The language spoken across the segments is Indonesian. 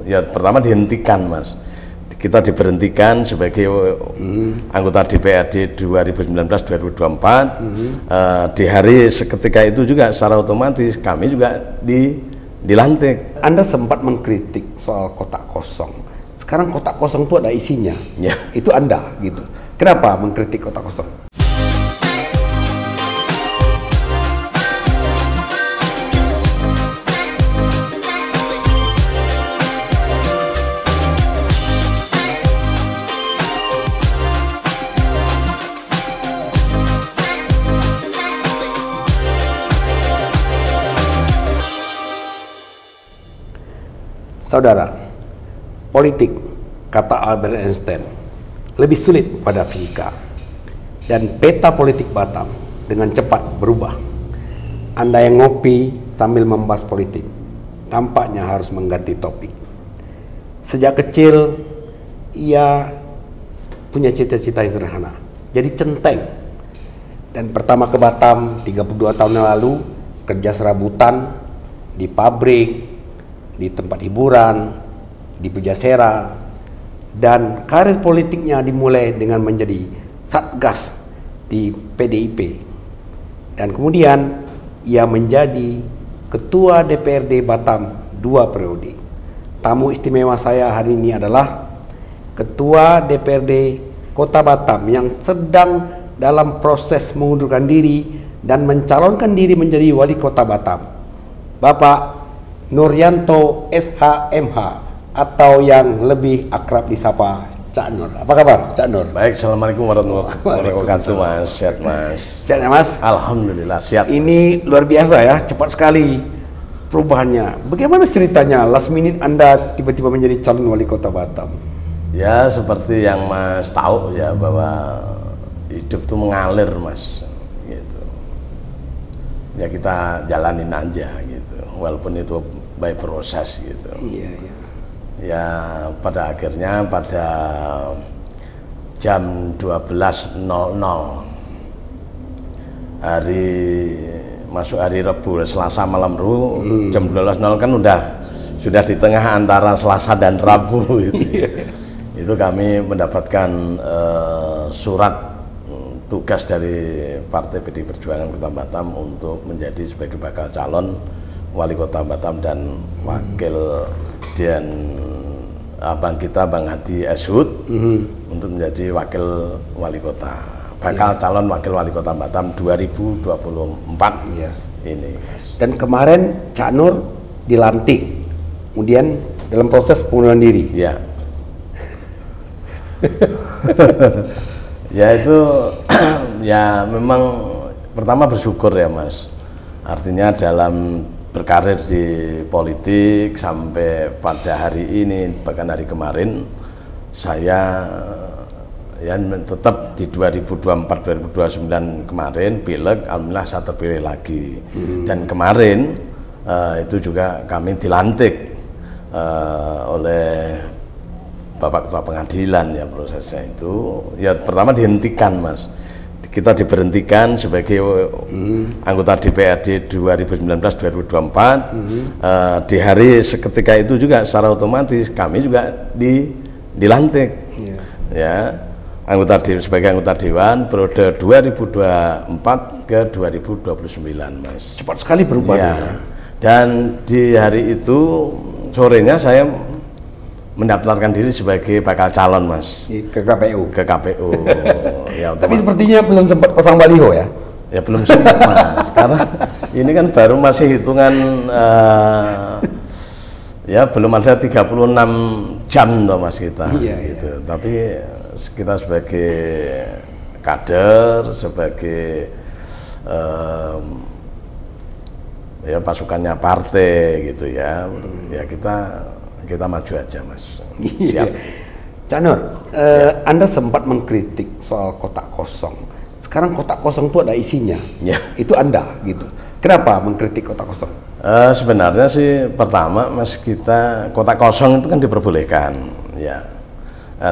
Ya pertama dihentikan, Mas. Kita diberhentikan sebagai anggota DPRD 2019-2024. Di hari seketika itu juga secara otomatis kami juga dilantik. Anda sempat mengkritik soal kotak kosong. Sekarang kotak kosong itu ada isinya. Ya. Itu Anda gitu. Kenapa mengkritik kotak kosong? Saudara, politik, kata Albert Einstein, lebih sulit pada fisika. Dan peta politik Batam dengan cepat berubah. Anda yang ngopi sambil membahas politik, tampaknya harus mengganti topik. Sejak kecil, ia punya cita-cita yang sederhana, jadi centeng. Dan pertama ke Batam 32 tahun yang lalu, kerja serabutan di pabrik, di tempat hiburan, di Pujasera, dan karir politiknya dimulai dengan menjadi satgas di PDIP, dan kemudian ia menjadi ketua DPRD Batam 2 periode. Tamu istimewa saya hari ini adalah ketua DPRD Kota Batam yang sedang dalam proses mengundurkan diri dan mencalonkan diri menjadi wali kota Batam, Bapak Nuryanto SHMH, atau yang lebih akrab disapa Cak Nur. Apa kabar Cak Nur? Baik, Assalamualaikum warahmatullahi wabarakatuh, Mas. Sehat, Mas? Sehat ya, Mas? Alhamdulillah, sehat. Ini luar biasa ya, cepat sekali perubahannya. Bagaimana ceritanya last minute Anda tiba-tiba menjadi calon wali kota Batam? Ya, seperti yang Mas tahu ya, bahwa hidup itu mengalir, Mas. Gitu. Ya kita jalanin aja gitu, walaupun itu by proses gitu. Iya, iya. Ya pada akhirnya pada jam 12.00 masuk hari Rabu, Selasa malam jam 12.00 kan sudah di tengah antara Selasa dan Rabu gitu. Itu kami mendapatkan surat tugas dari Partai PD Perjuangan Kota Batam untuk menjadi sebagai bakal calon wali kota Batam dan wakil dan abang kita Bang Hadi Eshud untuk menjadi wakil wali kota, bakal calon wakil wali kota Batam 2024 ini, Mas. Dan kemarin Cak Nur dilantik, kemudian dalam proses pengunduran diri. Ya. Ya itu ya memang pertama bersyukur ya, Mas. Artinya dalam berkarir di politik sampai pada hari ini, bahkan hari kemarin, saya ya tetap di 2024-2029 kemarin pileg, alhamdulillah saya terpilih lagi. Dan kemarin itu juga kami dilantik oleh Bapak Ketua Pengadilan ya, prosesnya itu ya pertama dihentikan, Mas. Kita diberhentikan sebagai anggota DPRD 2019-2024. Di hari seketika itu juga secara otomatis kami juga dilantik ya sebagai anggota Dewan periode 2024 ke 2029, Mas. Cepat sekali berubahnya. Ya. Dan di hari itu sorenya saya mendaftarkan diri sebagai bakal calon, Mas, ke KPU. Ke KPU. Ya, tapi sepertinya belum sempat pasang baliho ya? Ya belum sempat, Mas. Karena ini kan baru masih hitungan ya belum ada 36 jam toh, Mas, kita. Iya, gitu. Iya. Tapi kita sebagai kader, sebagai ya pasukannya partai gitu ya. Ya kita maju aja, Mas. Siap. Cak Nur, Anda sempat mengkritik soal kotak kosong. Sekarang kotak kosong itu ada isinya. Ya. Itu Anda gitu. Kenapa mengkritik kotak kosong? Sebenarnya sih pertama, Mas, kita kotak kosong itu kan diperbolehkan ya.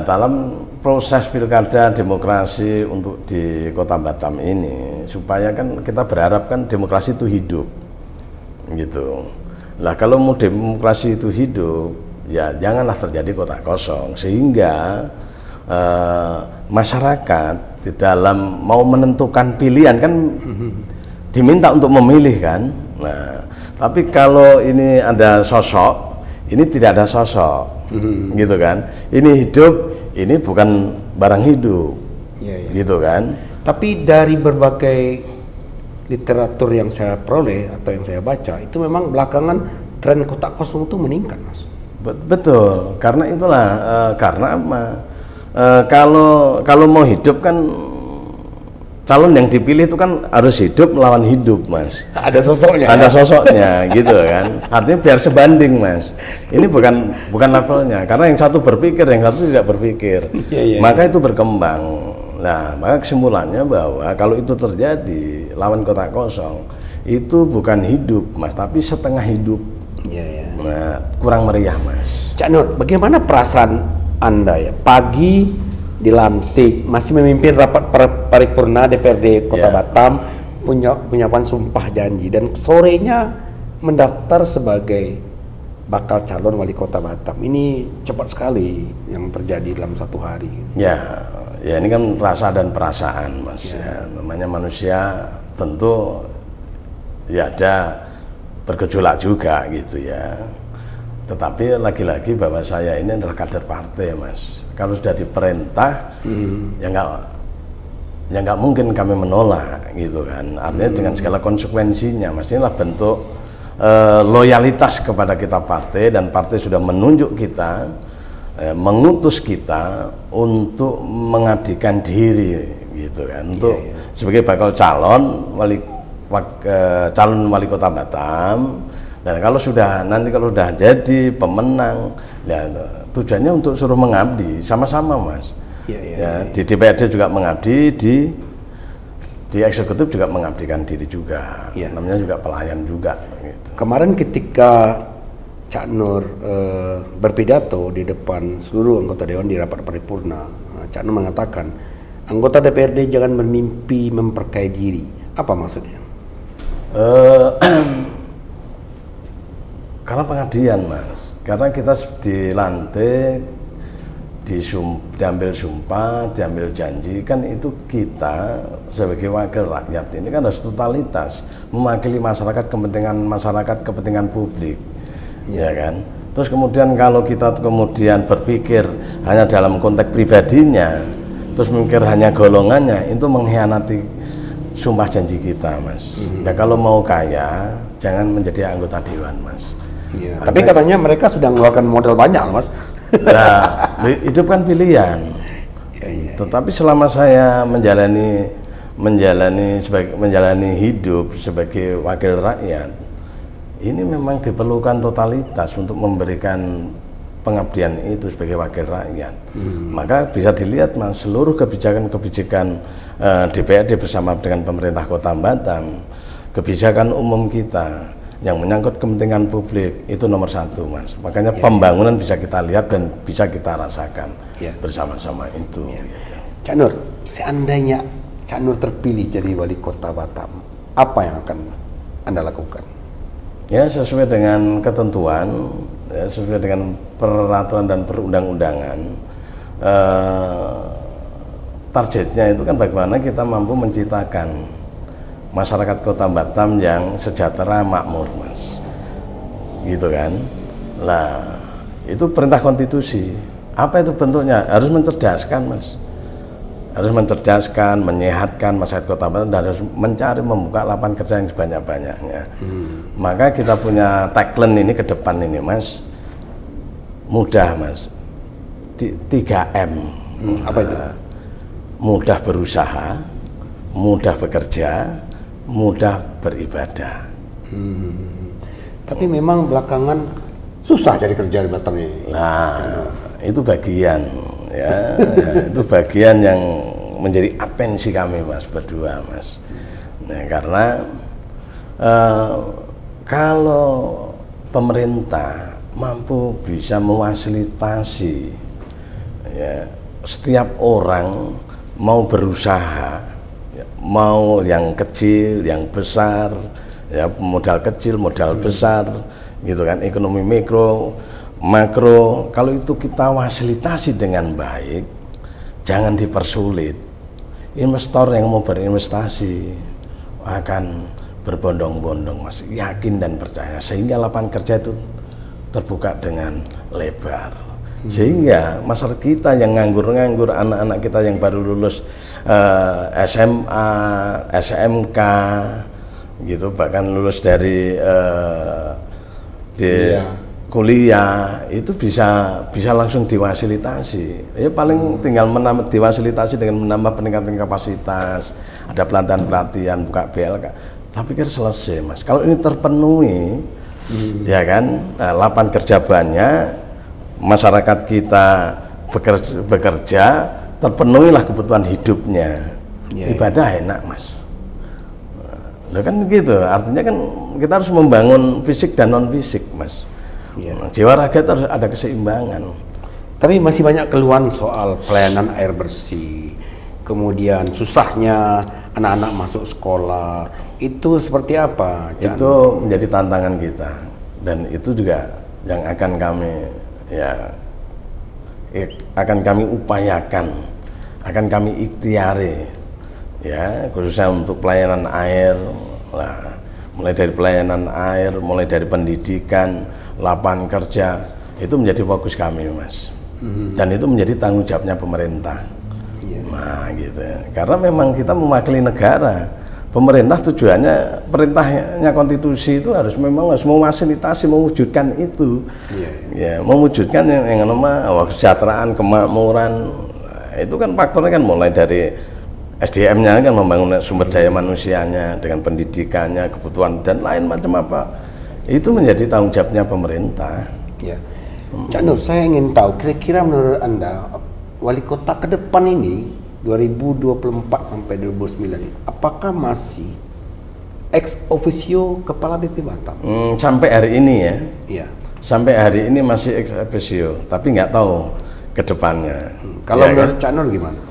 Dalam proses pilkada demokrasi untuk di Kota Batam ini, supaya kan kita berharap kan demokrasi itu hidup gitu. Lah kalau mau demokrasi itu hidup, ya janganlah terjadi kotak kosong, sehingga masyarakat di dalam mau menentukan pilihan kan diminta untuk memilih kan. Nah, tapi kalau ini ada sosok, ini tidak ada sosok, gitu kan. Ini hidup, ini bukan barang hidup, gitu kan. Tapi dari berbagai literatur yang saya peroleh atau yang saya baca, itu memang belakangan tren kotak kosong itu meningkat, Mas. Betul, karena itulah, karena apa? Kalau mau hidup kan calon yang dipilih itu kan harus hidup melawan hidup, Mas. Ada sosoknya. Ada sosoknya, gitu kan. Artinya biar sebanding, Mas. Ini bukan levelnya, karena yang satu berpikir, yang satu tidak berpikir. Maka itu berkembang. Nah, maka kesimpulannya bahwa kalau itu terjadi lawan kotak kosong, itu bukan hidup, Mas, tapi setengah hidup. Nah, kurang meriah, Mas. Cak Nur, bagaimana perasaan Anda ya pagi dilantik, masih memimpin rapat paripurna DPRD Kota Batam, penyampaian sumpah janji, dan sorenya mendaftar sebagai bakal calon wali kota Batam. Ini cepat sekali yang terjadi dalam satu hari. Ya ini kan rasa dan perasaan, Mas. Ya, namanya manusia tentu ya ada bergejolak juga gitu ya. Tetapi lagi-lagi bahwa saya ini adalah kader partai, Mas. Kalau sudah diperintah, ya nggak mungkin kami menolak gitu kan. Artinya dengan segala konsekuensinya, Mas, inilah bentuk loyalitas kepada kita partai, dan partai sudah menunjuk kita, mengutus kita untuk mengabdikan diri gitu kan, untuk sebagai bakal calon wali kota Batam. Dan kalau sudah jadi pemenang, ya tujuannya untuk suruh mengabdi sama-sama, Mas. Di DPRD juga mengabdi, di eksekutif juga mengabdikan diri juga. Namanya juga pelayan juga. Gitu. Kemarin ketika Cak Nur berpidato di depan seluruh anggota dewan di rapat paripurna, Cak Nur mengatakan anggota DPRD jangan bermimpi memperkaya diri. Apa maksudnya? Karena pengabdian, Mas. Karena kita dilantik, diambil sumpah, diambil janji, kan itu kita sebagai wakil rakyat ini kan harus totalitas mewakili masyarakat, kepentingan publik, ya kan. Terus kemudian kalau kita kemudian berpikir hanya dalam konteks pribadinya, terus mikir hanya golongannya, itu mengkhianati sumpah janji kita, Mas. Nah, kalau mau kaya, jangan menjadi anggota dewan, Mas. Tapi katanya mereka sudah mengeluarkan modal banyak, Mas. Nah, hidup kan pilihan. Tetapi selama saya menjalani hidup sebagai wakil rakyat, ini memang diperlukan totalitas untuk memberikan pengabdian itu sebagai wakil rakyat. Maka bisa dilihat, Mas, seluruh kebijakan DPRD bersama dengan pemerintah Kota Batam, kebijakan umum kita yang menyangkut kepentingan publik itu nomor satu, Mas. Makanya pembangunan bisa kita lihat dan bisa kita rasakan bersama-sama itu. Gitu. Cak Nur, seandainya Cak Nur terpilih jadi wali kota Batam, apa yang akan Anda lakukan? Ya, sesuai dengan ketentuan, ya, sesuai dengan peraturan dan perundang-undangan. Targetnya itu kan bagaimana kita mampu menciptakan masyarakat Kota Batam yang sejahtera, makmur, Mas, gitu kan. Lah, itu perintah konstitusi. Apa itu bentuknya? Harus mencerdaskan, Mas. Harus mencerdaskan, menyehatkan masyarakat Kota Batam, dan harus mencari membuka lapangan kerja yang sebanyak-banyaknya. Maka kita punya tagline ini ke depan ini, Mas. Mudah, Mas. 3M. Apa itu? Mudah berusaha, mudah bekerja, mudah beribadah. Tapi memang belakangan susah cari kerja di Batam ini. Nah, itu bagian ya, itu bagian yang menjadi atensi kami, Mas, berdua, Mas. Nah, karena kalau pemerintah mampu bisa memfasilitasi ya, setiap orang mau berusaha, mau yang kecil, yang besar, ya, modal kecil, modal besar, gitu kan, ekonomi mikro makro kalau itu kita fasilitasi dengan baik, jangan dipersulit. Investor yang mau berinvestasi akan berbondong-bondong, Mas, yakin dan percaya, sehingga lapangan kerja itu terbuka dengan lebar. Sehingga masyarakat kita yang nganggur-nganggur, anak-anak kita yang baru lulus SMA, SMK gitu, bahkan lulus dari kuliah itu bisa langsung diwasilitasi. Ya paling tinggal diwasilitasi dengan menambah peningkatan kapasitas, ada pelatihan-pelatihan, buka BLK. Saya pikir selesai, Mas. Kalau ini terpenuhi, ya kan, lapangan kerja banyak, masyarakat kita bekerja, terpenuhilah kebutuhan hidupnya. Ibadah enak, Mas. Nah, kan gitu, artinya kan kita harus membangun fisik dan non fisik, Mas. Jiwa raga itu harus ada keseimbangan. Tapi masih banyak keluhan soal pelayanan air bersih, kemudian susahnya anak-anak masuk sekolah. Itu seperti apa, Cak? Itu menjadi tantangan kita, dan itu juga yang akan kami upayakan, akan kami ikhtiari, ya, khususnya untuk pelayanan air. Nah, mulai dari pelayanan air, mulai dari pendidikan, lapangan kerja, itu menjadi fokus kami, Mas. Dan itu menjadi tanggung jawabnya pemerintah. Nah, gitu. Karena memang kita mewakili negara. Pemerintah tujuannya, perintahnya konstitusi itu harus memfasilitasi, mewujudkan itu. Ya, mewujudkan yang namanya kesejahteraan, kemakmuran. Itu kan faktornya kan mulai dari SDM-nya kan, membangun sumber daya manusianya dengan pendidikannya, kebutuhan dan lain macam apa. Itu menjadi tanggung jawabnya pemerintah. Ya. Cak Nur, saya ingin tahu kira-kira menurut Anda wali kota ke depan ini 2024 sampai 2029 ini, apakah masih ex officio kepala BP Batam? Sampai hari ini ya. Iya. Sampai hari ini masih ex officio, tapi nggak tahu ke depannya. Kalau ya, menurut kan? Cak Nur gimana?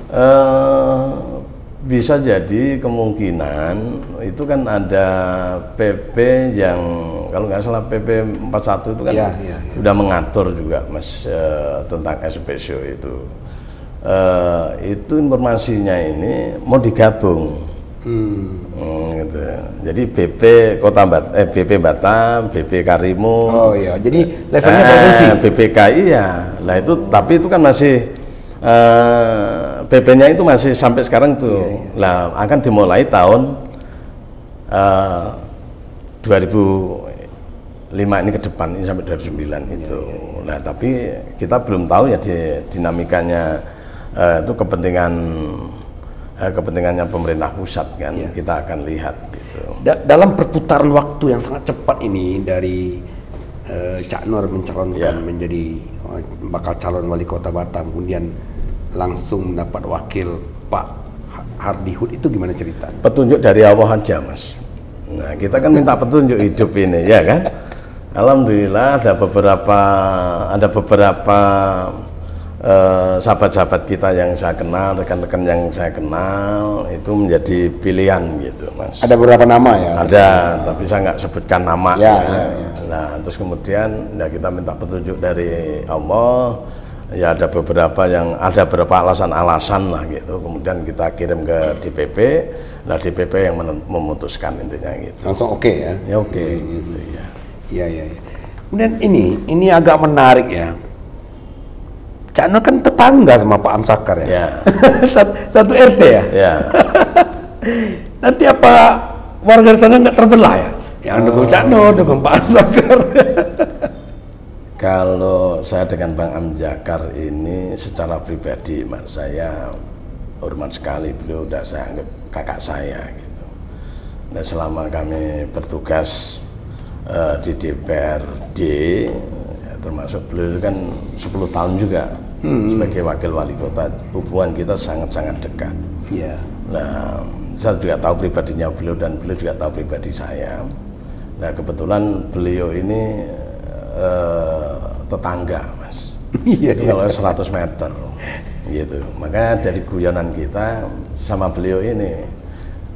Bisa jadi kemungkinan itu kan ada PP yang kalau nggak salah PP 41 itu kan udah mengatur juga, Mas, tentang SPSO itu. Itu informasinya ini mau digabung, gitu. Jadi BP Batam, BP Karimun. Oh iya, jadi levelnya provinsi. BPKI ya. Nah itu, tapi itu kan masih BP-nya itu masih sampai sekarang tuh. Lah akan dimulai tahun 2005 ini ke depan, ini sampai 2009 itu. Nah tapi kita belum tahu ya dinamikanya. Itu kepentingannya pemerintah pusat kan, kita akan lihat gitu. Dalam perputaran waktu yang sangat cepat ini dari Cak Nur mencalonkan menjadi bakal calon wali kota Batam, kemudian langsung mendapat wakil Pak Hardi Hud, itu gimana ceritanya? Petunjuk dari Allah aja, Mas. Nah kita kan minta petunjuk hidup ini, ya kan? Alhamdulillah ada beberapa sahabat-sahabat kita yang saya kenal, rekan-rekan yang saya kenal itu menjadi pilihan gitu, Mas. Ada beberapa nama ya? Ada, tapi saya nggak sebutkan nama. Nah, terus kemudian ya kita minta petunjuk dari Allah. Ya ada beberapa alasan-alasan lah gitu. Kemudian kita kirim ke DPP. Nah DPP yang memutuskan intinya gitu. Langsung oke ya? Ya oke, gitu ya. Iya. Kemudian ini agak menarik ya. Cak Nur kan tetangga sama Pak Amsakar ya. Satu RT ya. Ya. Nanti apa warga sana nggak terbelah ya? Yang dukung Cak Nur, dukung Pak Amsakar. Kalau saya dengan Bang Amjakar ini secara pribadi, Mas, saya hormat sekali, beliau udah saya anggap kakak saya gitu. Nah selama kami bertugas di DPRD, ya, termasuk beliau kan 10 tahun juga sebagai wakil wali kota, hubungan kita sangat-sangat dekat. Nah saya juga tahu pribadinya beliau dan beliau juga tahu pribadi saya. Nah kebetulan beliau ini tetangga, Mas. Itu kalau 100 meter gitu. Makanya dari guyonan kita sama beliau ini,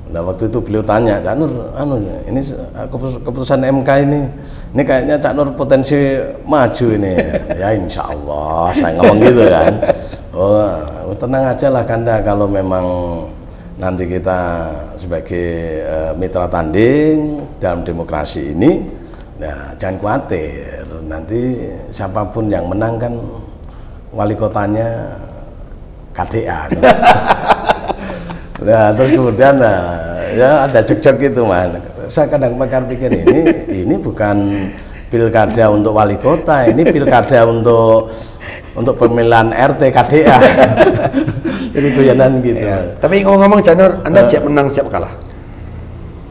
Nah waktu itu beliau tanya, Cak Nur, ini keputusan MK ini kayaknya Cak Nur potensi maju ini. Ya insya Allah, saya ngomong gitu kan. Oh tenang aja lah Kanda, kalau memang nanti kita sebagai mitra tanding dalam demokrasi ini, nah jangan khawatir, nanti siapapun yang menang kan wali kotanya KDA. Nah terus kemudian ya ada jok-jok gitu man. Saya kadang pikir ini bukan pilkada untuk wali kota, ini pilkada untuk pemilihan RT KDA. Jadi guyonan gitu. Ya. Tapi ngomong-ngomong Cak Nur, Anda siap menang siap kalah?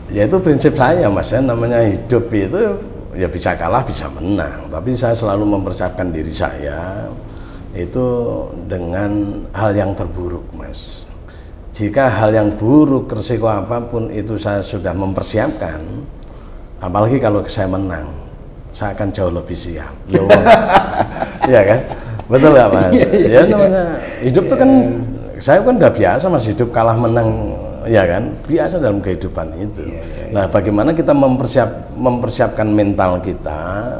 Ya itu prinsip saya mas, ya namanya hidup itu ya bisa kalah bisa menang. Tapi saya selalu mempersiapkan diri saya itu dengan hal yang terburuk mas. Jika hal yang buruk, resiko apapun itu saya sudah mempersiapkan, apalagi kalau saya menang, saya akan jauh lebih siap. Iya kan? Betul nggak mas? Ya namanya hidup itu kan, saya kan udah biasa mas, hidup kalah menang, ya kan? Biasa dalam kehidupan itu. Nah bagaimana kita mempersiapkan mental kita,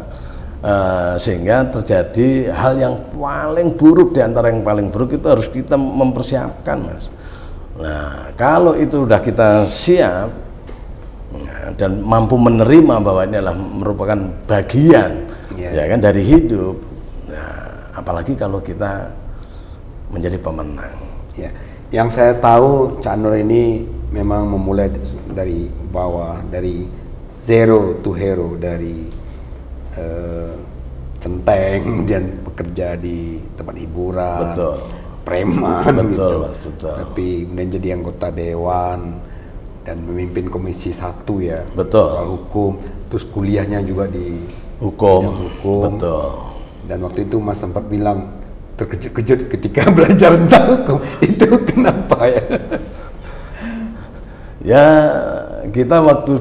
sehingga terjadi hal yang paling buruk, di antara yang paling buruk itu harus kita mempersiapkan mas. Nah, kalau itu udah kita siap dan mampu menerima bahwa ini adalah merupakan bagian ya kan dari hidup. Nah, apalagi kalau kita menjadi pemenang. Ya. Yang saya tahu Cak Nur ini memang memulai dari bawah, dari zero to hero, dari centeng kemudian bekerja di tempat hiburan. Betul. Preman betul, gitu. Mas, betul. Tapi kemudian jadi anggota dewan dan memimpin komisi 1 ya. Betul. Soal hukum, terus kuliahnya juga di hukum. Betul. Dan waktu itu Mas sempat bilang terkejut-kejut ketika belajar tentang hukum. Itu kenapa ya? Ya kita waktu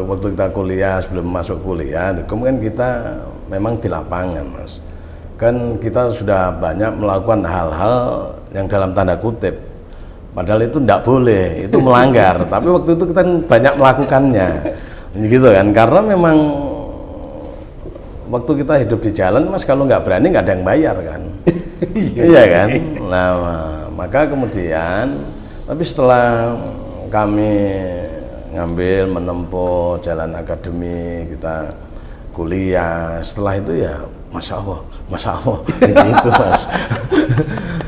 waktu kita kuliah, sebelum masuk kuliah, kemudian kita memang di lapangan mas. Kan kita sudah banyak melakukan hal-hal yang dalam tanda kutip, padahal itu tidak boleh, itu melanggar. Tapi waktu itu kita banyak melakukannya, gitu kan? Karena memang waktu kita hidup di jalan, mas, kalau nggak berani nggak ada yang bayar kan? Iya kan? Nah, maka kemudian, tapi setelah kami menempuh jalan akademi, kita kuliah, setelah itu ya Masya Allah gitu mas.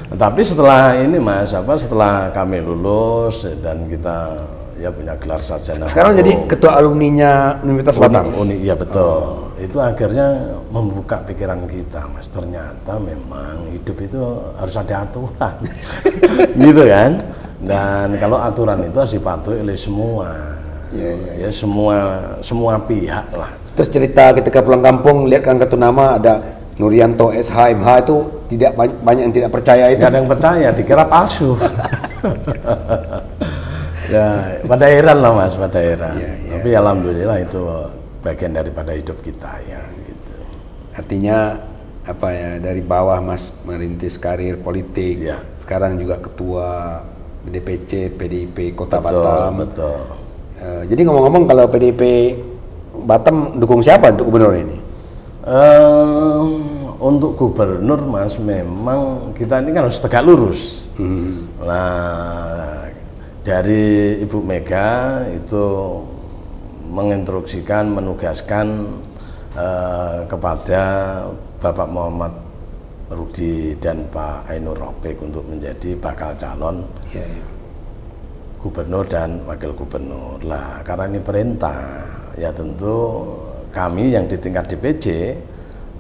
Tapi setelah ini mas, setelah kami lulus dan kita ya punya gelar sarjana sekarang hukum, jadi ketua alumninya Universitas Batam. Iya betul. Itu akhirnya membuka pikiran kita mas, ternyata memang hidup itu harus ada aturan. Gitu kan. Dan kalau aturan itu harus dipatuhi oleh semua, ya semua pihak lah. Terus cerita ketika pulang kampung lihat kan kartu nama ada Nuryanto SHMH, itu tidak banyak yang tidak percaya itu. Tidak ada yang percaya, dikira palsu. Ya, pada heran lah mas, pada heran. Tapi alhamdulillah itu bagian daripada hidup kita ya. Gitu. Artinya apa ya, dari bawah mas merintis karir politik. Ya. Sekarang juga ketua DPC PDIP Kota Batam. Betul. Jadi ngomong-ngomong, kalau PDIP Batam dukung siapa untuk gubernur ini? Untuk gubernur mas, memang kita ini kan harus tegak lurus. Nah, dari Ibu Mega itu menginstruksikan, menugaskan kepada Bapak Muhammad Rudi dan Pak Ainur Rofiq untuk menjadi bakal calon gubernur dan wakil gubernur. Lah, karena ini perintah, ya tentu kami yang di tingkat DPC,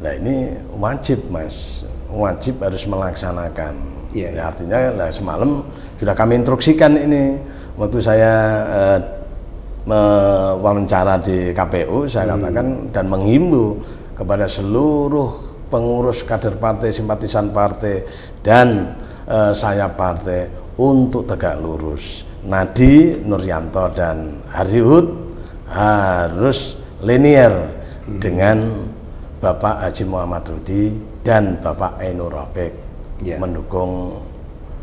nah ini wajib mas, wajib harus melaksanakan. Ya, artinya lah semalam sudah kami instruksikan ini, waktu saya wawancara di KPU, saya katakan dan menghimbau kepada seluruh pengurus kader partai, simpatisan partai dan saya partai untuk tegak lurus. Nadi, Nuryanto dan Harihud harus linear dengan Bapak Haji Muhammad Rudi dan Bapak Ainur Rofiq mendukung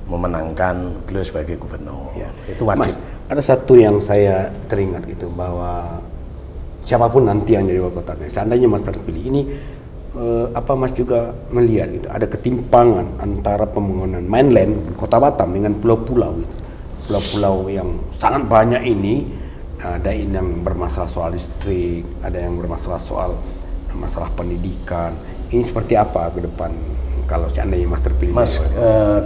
memenangkan beliau sebagai gubernur. Ya. Itu wajib. Mas, ada satu yang saya teringat itu, bahwa siapapun nanti yang jadi wali kota, seandainya Mas terpilih ini, apa Mas juga melihat gitu, ada ketimpangan antara pembangunan mainland Kota Batam dengan pulau-pulau gitu. Pulau-pulau yang sangat banyak ini, ada yang bermasalah soal listrik, ada yang bermasalah soal masalah pendidikan. Ini seperti apa ke depan kalau seandainya Mas terpilih? Mas,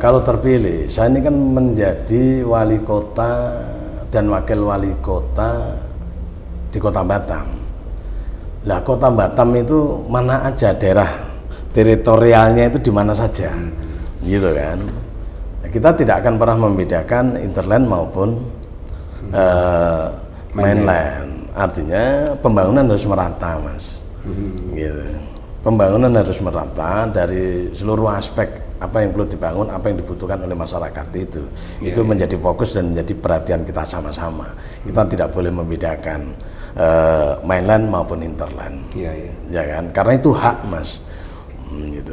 kalau terpilih, saya ini kan menjadi wali kota dan wakil wali kota di Kota Batam. Lah, Kota Batam itu mana aja daerah teritorialnya itu di mana saja, gitu kan? Kita tidak akan pernah membedakan interland maupun mainland. Artinya pembangunan harus merata, Mas. Gitu. Pembangunan harus merata dari seluruh aspek, apa yang perlu dibangun, apa yang dibutuhkan oleh masyarakat itu menjadi fokus dan menjadi perhatian kita sama-sama. Kita tidak boleh membedakan mainland maupun interland, ya kan? Karena itu hak, Mas. Gitu.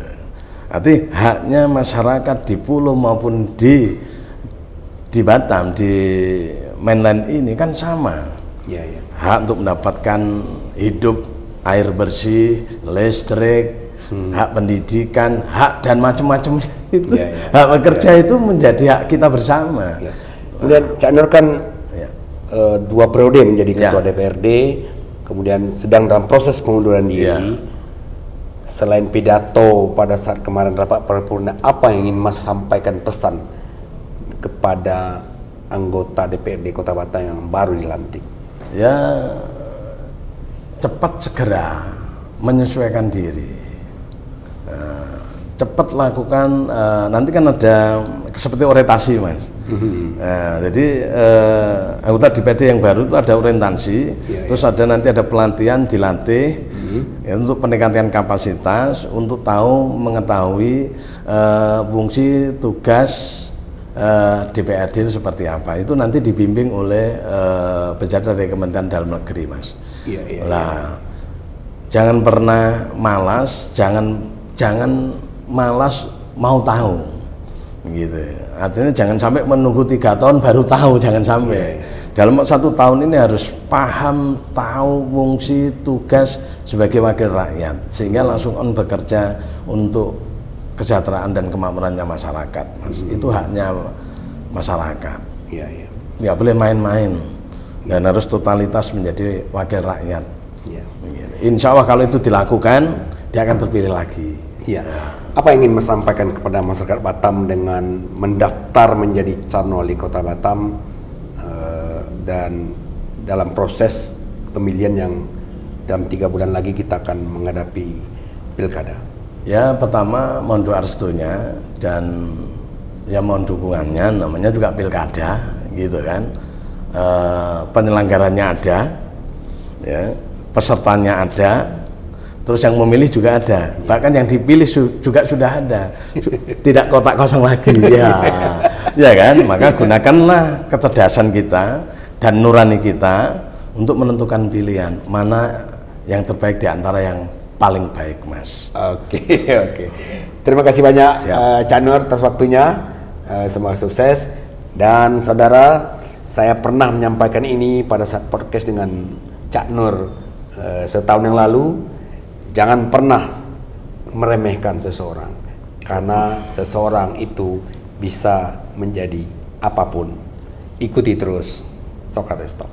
Arti haknya masyarakat di pulau maupun di Batam, di mainland ini kan sama. Hak untuk mendapatkan hidup, air bersih, listrik, hak pendidikan, hak dan macam-macam itu. Hak bekerja itu menjadi hak kita bersama. Kemudian Cak Nur kan 2 periode menjadi ketua DPRD, kemudian sedang dalam proses pengunduran diri. Selain pidato pada saat kemarin rapat paripurna, apa yang ingin Mas sampaikan pesan kepada anggota DPRD Kota Batam yang baru dilantik? Ya, cepat segera menyesuaikan diri, cepat lakukan, nanti kan ada seperti orientasi, Mas. Jadi anggota DPRD yang baru itu ada orientasi, terus ada nanti ada pelatihan, dilatih untuk peningkatan kapasitas, untuk mengetahui fungsi tugas DPRD itu seperti apa. Itu nanti dibimbing oleh pejabat dari Kementerian Dalam Negeri, Mas. Lah, jangan pernah malas, jangan malas mau tahu, gitu. Artinya jangan sampai menunggu 3 tahun baru tahu, jangan sampai. Dalam 1 tahun ini harus paham, tahu fungsi tugas sebagai wakil rakyat, sehingga langsung bekerja untuk kesejahteraan dan kemakmurannya masyarakat, Mas. Itu haknya masyarakat. Nggak boleh main-main. Dan harus totalitas menjadi wakil rakyat. Insya Allah kalau itu dilakukan, dia akan terpilih lagi. Apa yang ingin Mas sampaikan kepada masyarakat Batam dengan mendaftar menjadi calon wali kota Batam dan dalam proses pemilihan yang dalam 3 bulan lagi kita akan menghadapi pilkada? Ya, pertama mohon doa restunya dan ya mohon dukungannya, namanya juga pilkada, gitu kan. Penyelenggarannya ada, ya, pesertanya ada, terus yang memilih juga ada, bahkan yang dipilih juga sudah ada, tidak kotak kosong lagi, ya kan. Maka gunakanlah kecerdasan kita dan nurani kita untuk menentukan pilihan mana yang terbaik di antara yang paling baik, Mas. Oke. Terima kasih banyak Cak Nur atas waktunya. Semoga sukses. Dan saudara, saya pernah menyampaikan ini pada saat podcast dengan Cak Nur setahun yang lalu. Jangan pernah meremehkan seseorang, karena seseorang itu bisa menjadi apapun. Ikuti terus Socrates Talk.